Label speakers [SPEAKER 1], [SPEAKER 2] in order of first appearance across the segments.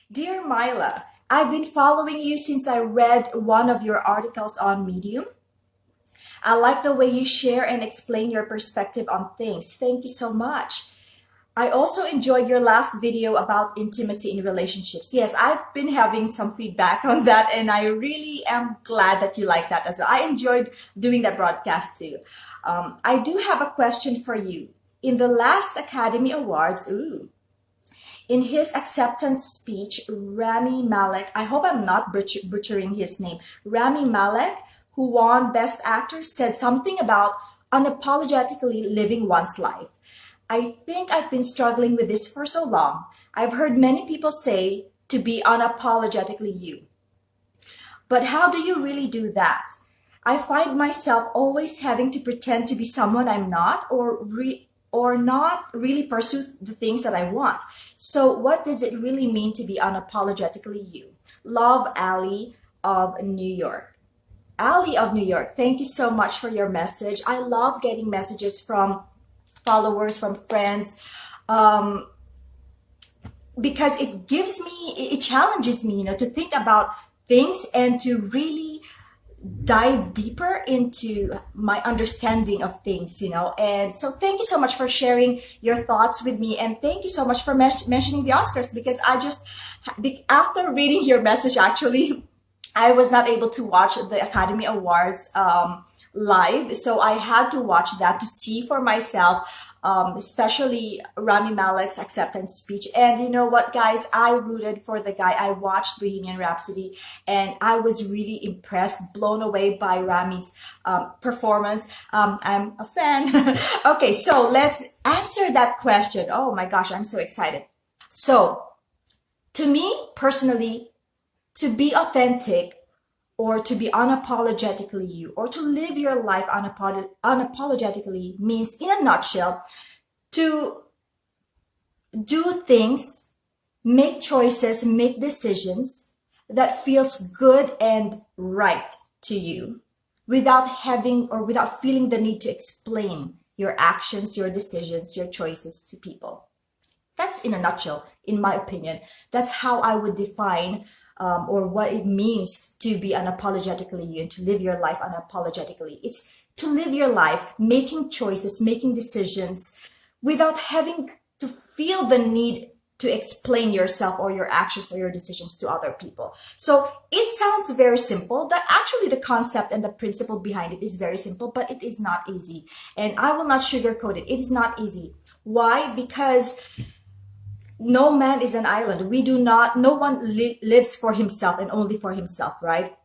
[SPEAKER 1] Dear Myla, I've been following you since I read one of your articles on Medium. I like the way you share and explain your perspective on things. Thank you so much. I also enjoyed your last video about intimacy in relationships. Yes, I've been having some feedback on that, and I really am glad that you like that as well. I enjoyed doing that broadcast too. I do have a question for you. In the last Academy Awards, in his acceptance speech, Rami Malek, I hope I'm not butchering his name, Rami Malek, who won Best Actor, said something about unapologetically living one's life. I think I've been struggling with this for so long. I've heard many people say to be unapologetically you. But how do you really do that? I find myself always having to pretend to be someone I'm not, or not really pursue the things that I want. So what does it really mean to be unapologetically you? Love, Ali of New York. Ali of New York, thank you so much for your message. I love getting messages from followers, from friends, because it challenges me, to think about things and to really dive deeper into my understanding of things, And so thank you so much for sharing your thoughts with me. And thank you so much for mentioning the Oscars, because after reading your message, actually, I was not able to watch the Academy Awards live. So I had to watch that to see for myself, especially Rami Malek's acceptance speech. And you know what, guys? I rooted for the guy. I watched Bohemian Rhapsody, and I was really impressed, blown away by Rami's performance. I'm a fan. Okay, so let's answer that question. Oh my gosh, I'm so excited. So, to me personally, to be authentic, or to be unapologetically you, or to live your life unapologetically means, in a nutshell, to do things, make choices, make decisions that feels good and right to you, without feeling the need to explain your actions, your decisions, your choices to people. That's in a nutshell, in my opinion. That's how I would define or what it means to be unapologetically you and to live your life unapologetically. It's to live your life making choices, making decisions without having to feel the need to explain yourself or your actions or your decisions to other people. So it sounds very simple. Actually, the concept and the principle behind it is very simple, but it is not easy. And I will not sugarcoat it. It is not easy. Why? Because no man is an island. No one lives for himself and only for himself, right?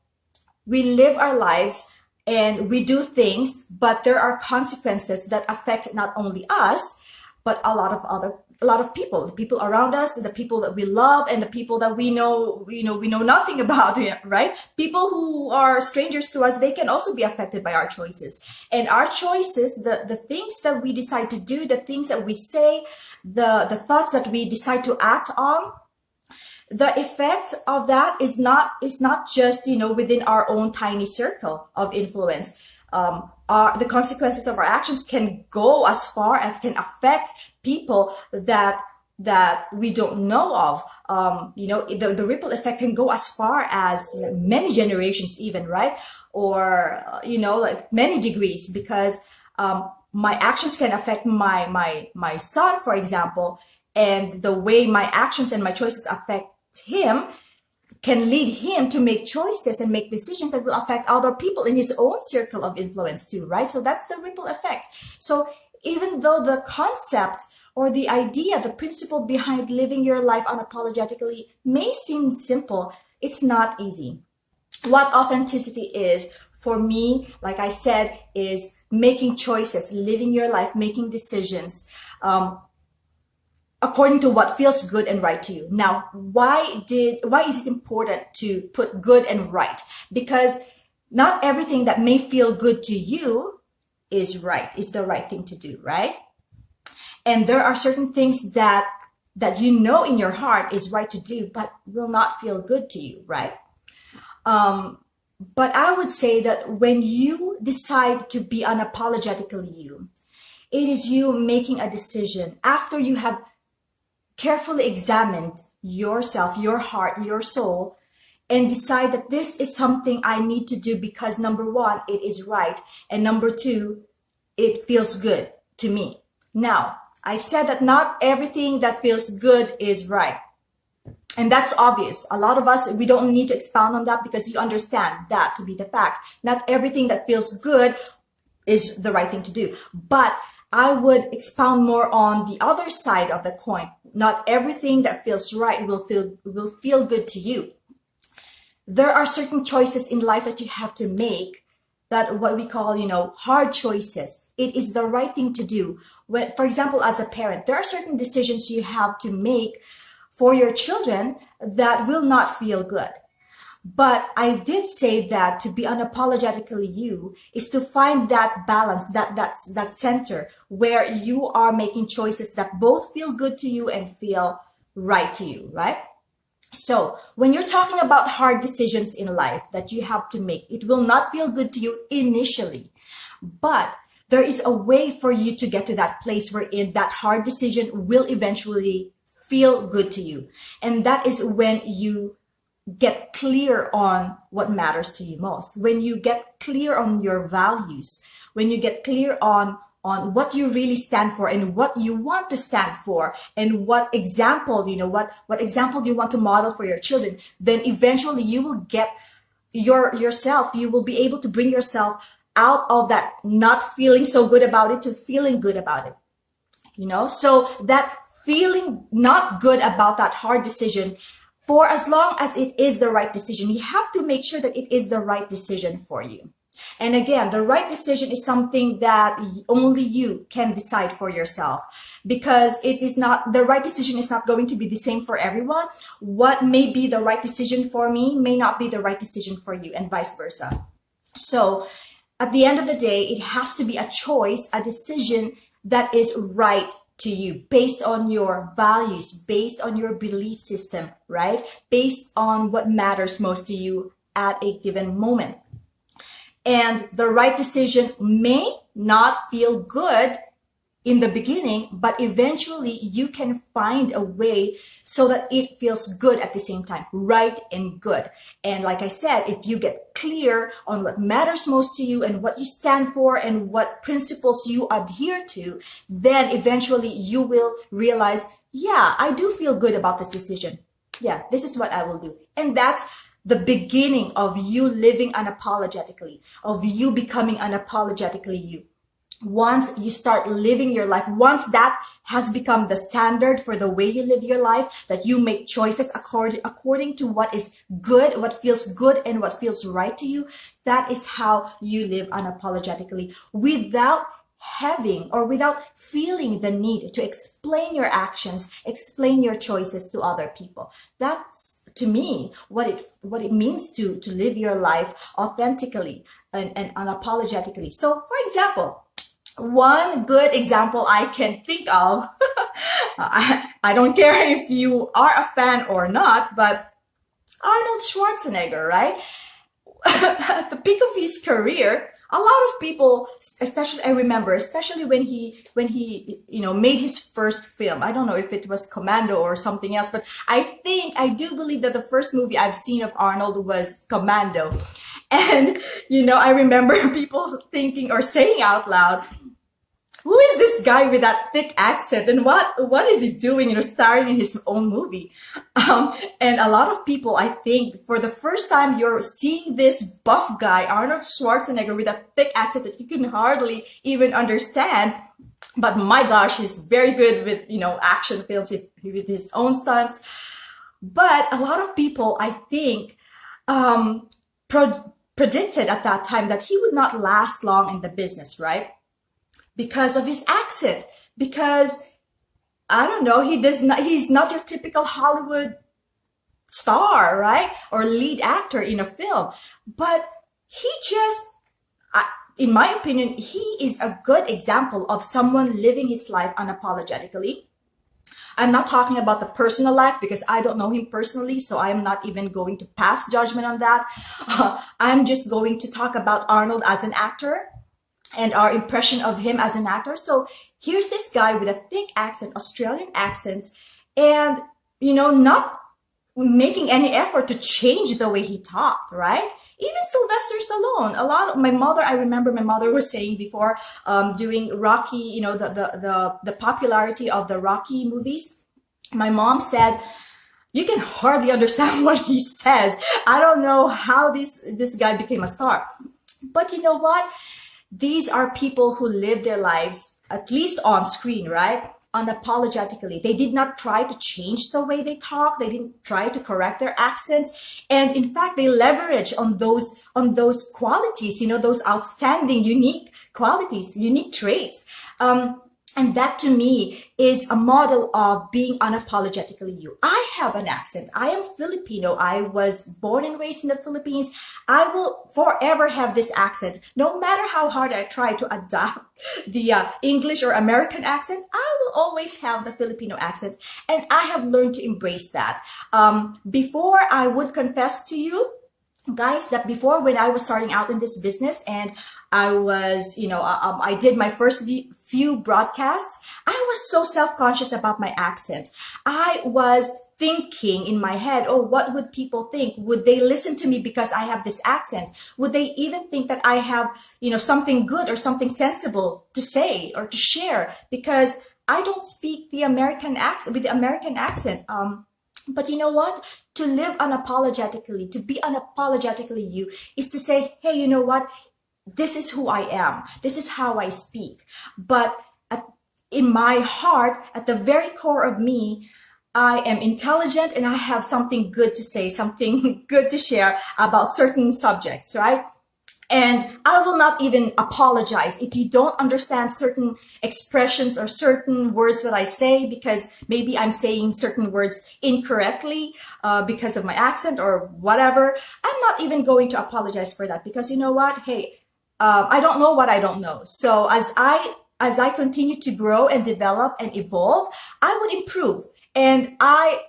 [SPEAKER 1] We live our lives and we do things, but there are consequences that affect not only us, but a lot of people, the people around us, the people that we love, and the people that we know nothing about, right? People who are strangers to us, they can also be affected by our choices. And our choices, the things that we decide to do, the things that we say, the thoughts that we decide to act on, the effect of that is not just, within our own tiny circle of influence. The consequences of our actions can go as far as can affect people that we don't know of. The ripple effect can go as far as many generations even, right? Or, like many degrees, because my actions can affect my son, for example, and the way my actions and my choices affect him can lead him to make choices and make decisions that will affect other people in his own circle of influence too, right? So that's the ripple effect. So even though the concept or the idea, the principle behind living your life unapologetically may seem simple, it's not easy. What authenticity is, for me, like I said, is making choices, living your life, making decisions, according to what feels good and right to you. Now, why is it important to put good and right? Because not everything that may feel good to you is the right thing to do, right? And there are certain things that in your heart is right to do, but will not feel good to you, right? But I would say that when you decide to be unapologetically you, it is you making a decision after you have carefully examined yourself, your heart, your soul, and decide that this is something I need to do because number one, it is right. And number two, it feels good to me. Now, I said that not everything that feels good is right. And that's obvious. A lot of us, we don't need to expound on that because you understand that to be the fact. Not everything that feels good is the right thing to do. But I would expound more on the other side of the coin. Not everything that feels right will feel good to you. There are certain choices in life that you have to make, that what we call, hard choices. It is the right thing to do. When, for example, as a parent, there are certain decisions you have to make for your children that will not feel good. But I did say that to be unapologetically you is to find that balance, that center where you are making choices that both feel good to you and feel right to you, right? So when you're talking about hard decisions in life that you have to make, it will not feel good to you initially, but there is a way for you to get to that place wherein that hard decision will eventually feel good to you. And that is when you get clear on what matters to you most, when you get clear on your values, when you get clear on what you really stand for and what you want to stand for and what example, what example you want to model for your children, then eventually you will get yourself, you will be able to bring yourself out of that not feeling so good about it to feeling good about it, so that feeling not good about that hard decision, for as long as it is the right decision, you have to make sure that it is the right decision for you. And again, the right decision is something that only you can decide for yourself, because the right decision is not going to be the same for everyone. What may be the right decision for me may not be the right decision for you, and vice versa. So at the end of the day, it has to be a choice, a decision that is right to you, based on your values, based on your belief system, right? Based on what matters most to you at a given moment. And the right decision may not feel good in the beginning, but eventually you can find a way so that it feels good at the same time, right and good. And like I said, if you get clear on what matters most to you and what you stand for and what principles you adhere to, then eventually you will realize, yeah, I do feel good about this decision. Yeah, this is what I will do. And that's the beginning of you living unapologetically, of you becoming unapologetically you. Once you start living your life, once that has become the standard for the way you live your life, that you make choices according to what is good, what feels good and what feels right to you, that is how you live unapologetically, without having or without feeling the need to explain your actions, explain your choices to other people. That's, to me, what it means to live your life authentically and unapologetically. So, for example, one good example I can think of, I don't care if you are a fan or not, but Arnold Schwarzenegger, right? At the peak of his career, a lot of people, especially when he made his first film. I don't know if it was Commando or something else, but I do believe that the first movie I've seen of Arnold was Commando. And, I remember people thinking or saying out loud, who is this guy with that thick accent, and what is he doing, starring in his own movie? And a lot of people, I think, for the first time, you're seeing this buff guy, Arnold Schwarzenegger, with a thick accent that you can hardly even understand. But my gosh, he's very good with, action films, with his own stunts. But a lot of people, I think, predicted at that time that he would not last long in the business, right? Because of his accent, because I don't know, he's not your typical Hollywood star, right? Or lead actor in a film, but he in my opinion, he is a good example of someone living his life unapologetically. I'm not talking about the personal life because I don't know him personally, so I'm not even going to pass judgment on that. I'm just going to talk about Arnold as an actor and our impression of him as an actor. So here's this guy with a thick accent, Australian accent, and not making any effort to change the way he talked, right? Even Sylvester Stallone, I remember my mother was saying before, doing Rocky, the popularity of the Rocky movies. My mom said, you can hardly understand what he says. I don't know how this guy became a star. But you know what? These are people who live their lives, at least on screen, right? Unapologetically. They did not try to change the way they talk. They didn't try to correct their accent. And in fact, they leverage on those qualities, those outstanding, unique qualities, unique traits. And that to me is a model of being unapologetically you. I have an accent. I am Filipino. I was born and raised in the Philippines. I will forever have this accent. No matter how hard I try to adapt the English or American accent, I will always have the Filipino accent. And I have learned to embrace that. Before, I would confess to you, guys, that before, when I was starting out in this business and I was, I did my first few broadcasts, I was so self-conscious about my accent. I was thinking in my head, oh, what would people think? Would they listen to me because I have this accent? Would they even think that I have, something good or something sensible to say or to share? Because I don't speak the American accent with the American accent. But you know what? To live unapologetically, to be unapologetically you, is to say, hey, you know what? This is who I am. This is how I speak. But in my heart, at the very core of me, I am intelligent and I have something good to say, something good to share about certain subjects, right? And I will not even apologize if you don't understand certain expressions or certain words that I say, because maybe I'm saying certain words incorrectly because of my accent or whatever. I'm not even going to apologize for that, because you know what? Hey, I don't know what I don't know. So as I continue to grow and develop and evolve, I would improve. And I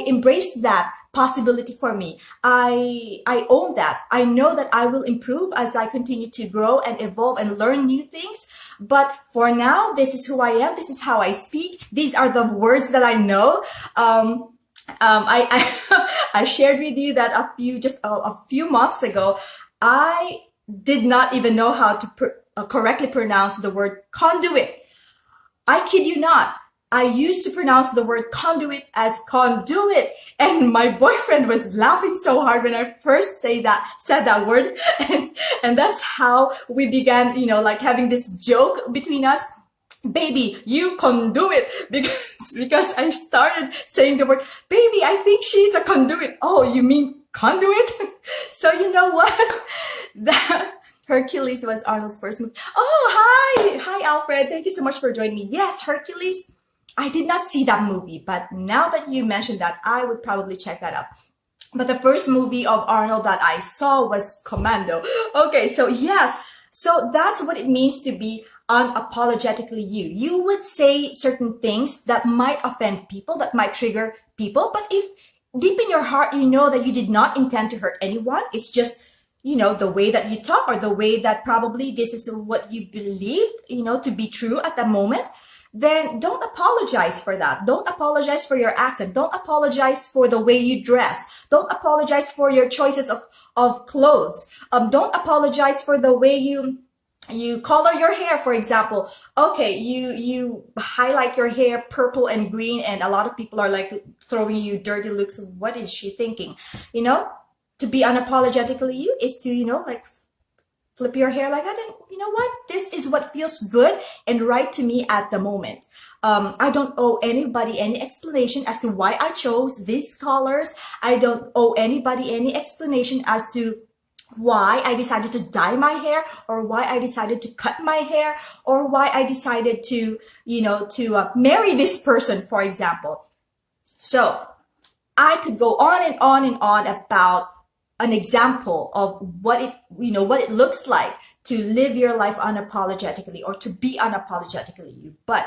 [SPEAKER 1] embrace that possibility for me. I own that. I know that I will improve as I continue to grow and evolve and learn new things. But for now, this is who I am. This is how I speak. These are the words that I know. I shared with you that a few months ago, I did not even know how to correctly pronounce the word conduit. I kid you not. I used to pronounce the word conduit as conduit, and my boyfriend was laughing so hard when I first said that word, and that's how we began, having this joke between us. Baby, you conduit, because I started saying the word, baby, I think she's a conduit. Oh, you mean conduit? So you know what? That Hercules was Arnold's first movie. Oh, hi, Alfred. Thank you so much for joining me. Yes, Hercules. I did not see that movie, but now that you mentioned that, I would probably check that out. But the first movie of Arnold that I saw was Commando. Okay, so yes. So that's what it means to be unapologetically you. You would say certain things that might offend people, that might trigger people. But if deep in your heart, you know that you did not intend to hurt anyone, it's just, the way that you talk, or the way that probably this is what you believe, to be true at the moment, then don't apologize for that. Don't apologize for your accent. Don't apologize for the way you dress. Don't apologize for your choices of clothes. Don't apologize for the way you color your hair, for example. Okay, you highlight your hair purple and green, and a lot of people are like throwing you dirty looks. What is she thinking? To be unapologetically you is to, flip your hair like that, and you know what? This is what feels good and right to me at the moment. I don't owe anybody any explanation as to why I chose these colors. I don't owe anybody any explanation as to why I decided to dye my hair, or why I decided to cut my hair, or why I decided to, marry this person, for example. So I could go on and on and on about an example of what it looks like to live your life unapologetically, or to be unapologetically you. But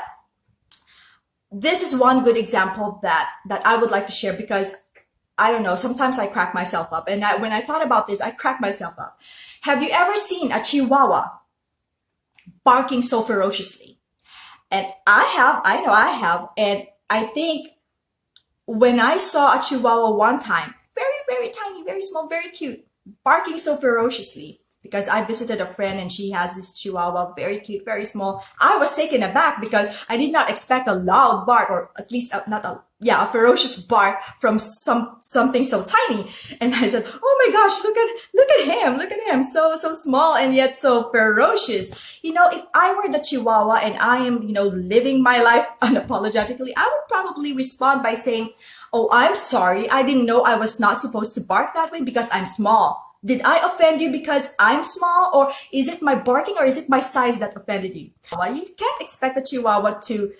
[SPEAKER 1] this is one good example that I would like to share, because I don't know, sometimes I crack myself up. And when I thought about this, I cracked myself up. Have you ever seen a Chihuahua barking so ferociously? And I know I have. And I think when I saw a Chihuahua one time, very, very tiny, very small, very cute, barking so ferociously, because I visited a friend and she has this Chihuahua, very cute, very small. I was taken aback because I did not expect a loud bark, or at least not a, yeah, a ferocious bark from something so tiny. And I said, "Oh my gosh, look at him, so small and yet so ferocious." If I were the Chihuahua and I am, living my life unapologetically, I would probably respond by saying, "Oh, I'm sorry. I didn't know I was not supposed to bark that way because I'm small. Did I offend you because I'm small? Or is it my barking, or is it my size that offended you?" Well, you can't expect a Chihuahua to,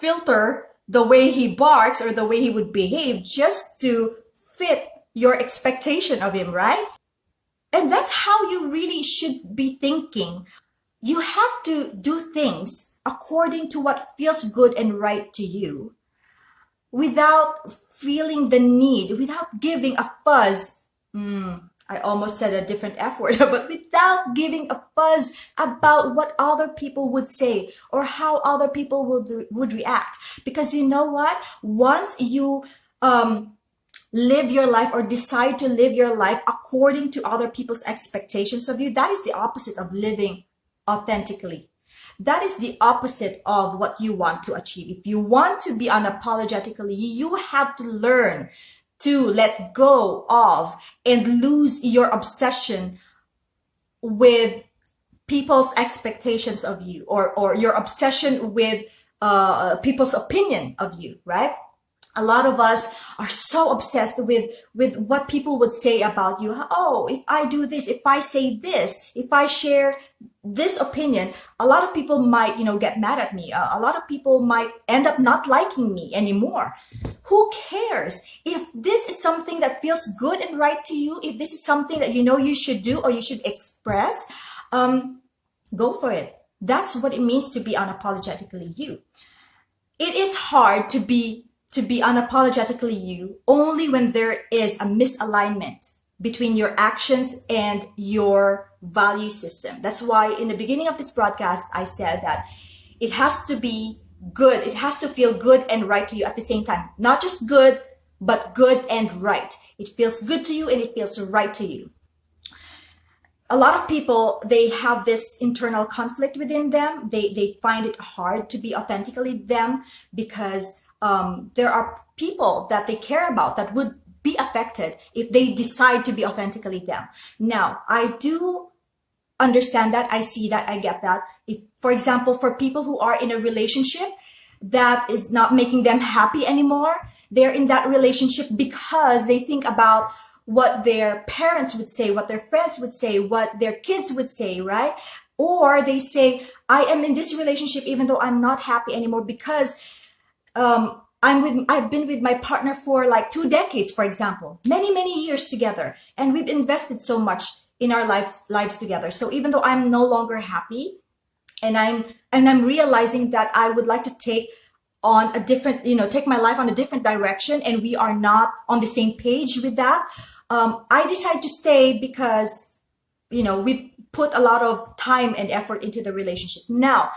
[SPEAKER 1] filter the way he barks or the way he would behave just to fit your expectation of him, right? And that's how you really should be thinking. You have to do things according to what feels good and right to you, without feeling the need, without giving a fuzz. I almost said a different F word, but without giving a fuzz about what other people would say or how other people would react. Because you know what? Once you live your life or decide to live your life according to other people's expectations of you, that is the opposite of living authentically. That is the opposite of what you want to achieve. If you want to be unapologetically you, have to learn to let go of and lose your obsession with people's expectations of you, or your obsession with people's opinion of you, right? A lot of us are so obsessed with what people would say about you. Oh, if I do this, if I say this, if I share this opinion, a lot of people might, get mad at me. A lot of people might end up not liking me anymore. Who cares? If this is something that feels good and right to you, if this is something that you should do or you should express, go for it. That's what it means to be unapologetically you. It is hard to be unapologetically you only when there is a misalignment between your actions and your value system. That's why in the beginning of this broadcast, I said that it has to be good. It has to feel good and right to you at the same time. Not just good, but good and right. It feels good to you and it feels right to you. A lot of people, they have this internal conflict within them. They find it hard to be authentically them because there are people that they care about that would be affected if they decide to be authentically them. Now, I do understand that. I see that. I get that. If, for example, for people who are in a relationship that is not making them happy anymore, they're in that relationship because they think about what their parents would say, what their friends would say, what their kids would say, right? Or they say, I am in this relationship even though I'm not happy anymore because I've been with my partner for like 2 decades, for example, many years together, and we've invested so much in our lives together. So even though I'm no longer happy, and I'm realizing that I would like to take on a different, take my life on a different direction, and we are not on the same page with that. I decide to stay because, we put a lot of time and effort into the relationship. Now,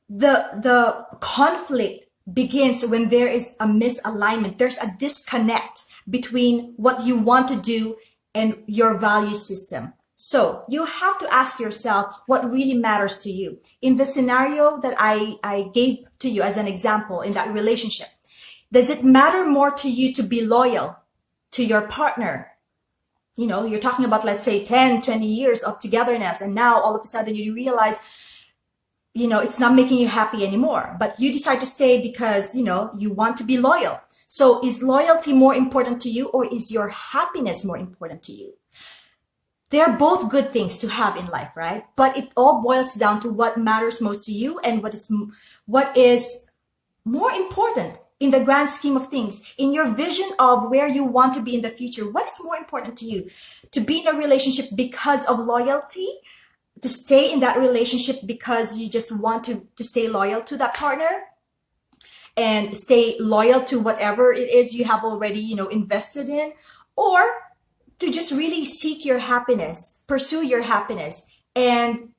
[SPEAKER 1] the conflict begins when there is a misalignment. There's a disconnect between what you want to do and your value system. So you have to ask yourself what really matters to you. In the scenario that I gave to you as an example in that relationship, does it matter more to you to be loyal to your partner? You're talking about, let's say 10, 20 years of togetherness, and now all of a sudden you realize it's not making you happy anymore, but you decide to stay because, you want to be loyal. So is loyalty more important to you, or is your happiness more important to you? They're both good things to have in life, right? But it all boils down to what matters most to you and what is more important in the grand scheme of things, in your vision of where you want to be in the future. What is more important to you? To be in a relationship because of loyalty, to stay in that relationship because you just want to stay loyal to that partner and stay loyal to whatever it is you have already, invested in, or to just really seek your happiness, pursue your happiness, and,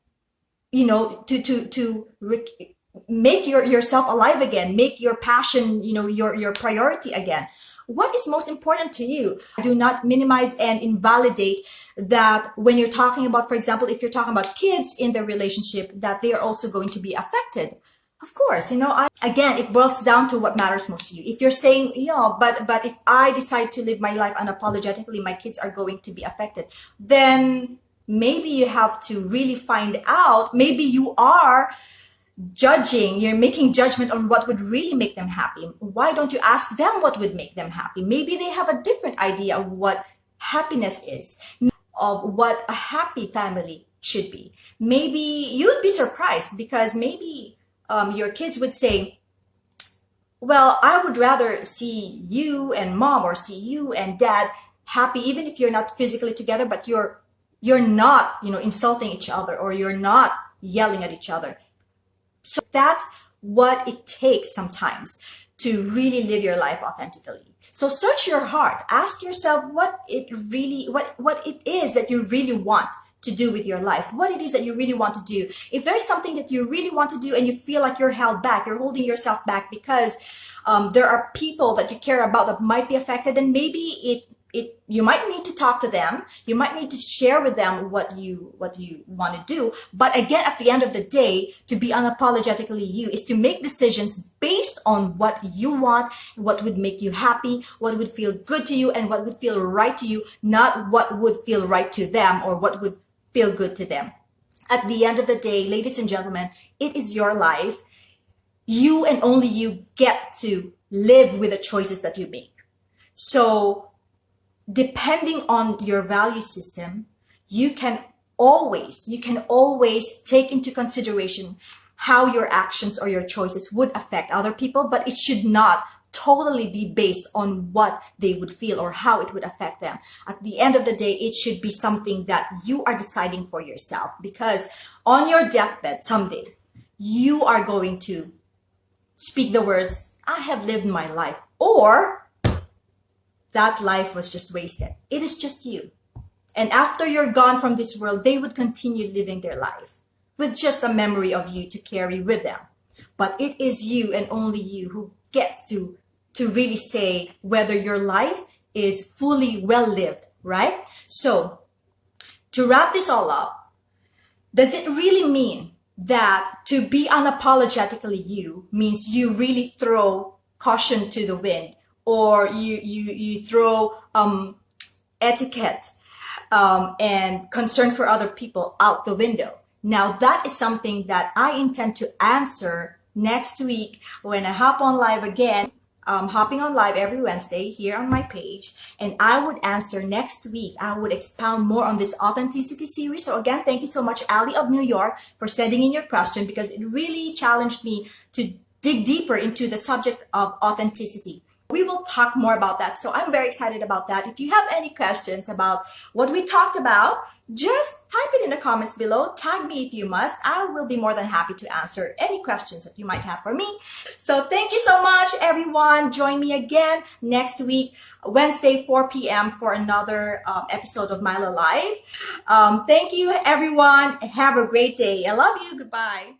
[SPEAKER 1] make yourself alive again, make your passion, your priority again. What is most important to you? Do not minimize and invalidate that when you're talking about, for example, if you're talking about kids in their relationship, that they are also going to be affected. Of course, again, it boils down to what matters most to you. If you're saying, but if I decide to live my life unapologetically, my kids are going to be affected, then maybe you have to really find out, maybe you are you're making judgment on what would really make them happy. Why don't you ask them what would make them happy? Maybe they have a different idea of what happiness is, of what a happy family should be. Maybe you'd be surprised because maybe your kids would say, well, I would rather see you and mom or see you and dad happy, even if you're not physically together, but you're not, insulting each other, or you're not yelling at each other. So that's what it takes sometimes to really live your life authentically. So search your heart. Ask yourself what it is that you really want to do with your life, what it is that you really want to do. If there's something that you really want to do and you feel like you're held back, you're holding yourself back because there are people that you care about that might be affected, then maybe you might need to talk to them. You might need to share with them what you want to do. But again, at the end of the day, to be unapologetically you is to make decisions based on what you want, what would make you happy, what would feel good to you, and what would feel right to you, not what would feel right to them or what would feel good to them. At the end of the day, ladies and gentlemen, it is your life. You and only you get to live with the choices that you make. So depending on your value system, you can always take into consideration how your actions or your choices would affect other people, but it should not totally be based on what they would feel or how it would affect them. At the end of the day, it should be something that you are deciding for yourself, because on your deathbed someday, you are going to speak the words, I have lived my life, or that life was just wasted. It is just you. And after you're gone from this world, they would continue living their life with just a memory of you to carry with them. But it is you and only you who gets to really say whether your life is fully well lived, right? So to wrap this all up, does it really mean that to be unapologetically you means you really throw caution to the wind, or you throw etiquette and concern for other people out the window? Now, that is something that I intend to answer next week when I hop on live again. Hopping on live every Wednesday here on my page, and I would answer next week. I would expound more on this authenticity series. So again, thank you so much, Ali of New York, for sending in your question, because it really challenged me to dig deeper into the subject of authenticity. We will talk more about that. So I'm very excited about that. If you have any questions about what we talked about, just type it in the comments below. Tag me if you must. I will be more than happy to answer any questions that you might have for me. So thank you so much, everyone. Join me again next week, Wednesday, 4 p.m. for another episode of Milo Live. Thank you, everyone. Have a great day. I love you. Goodbye.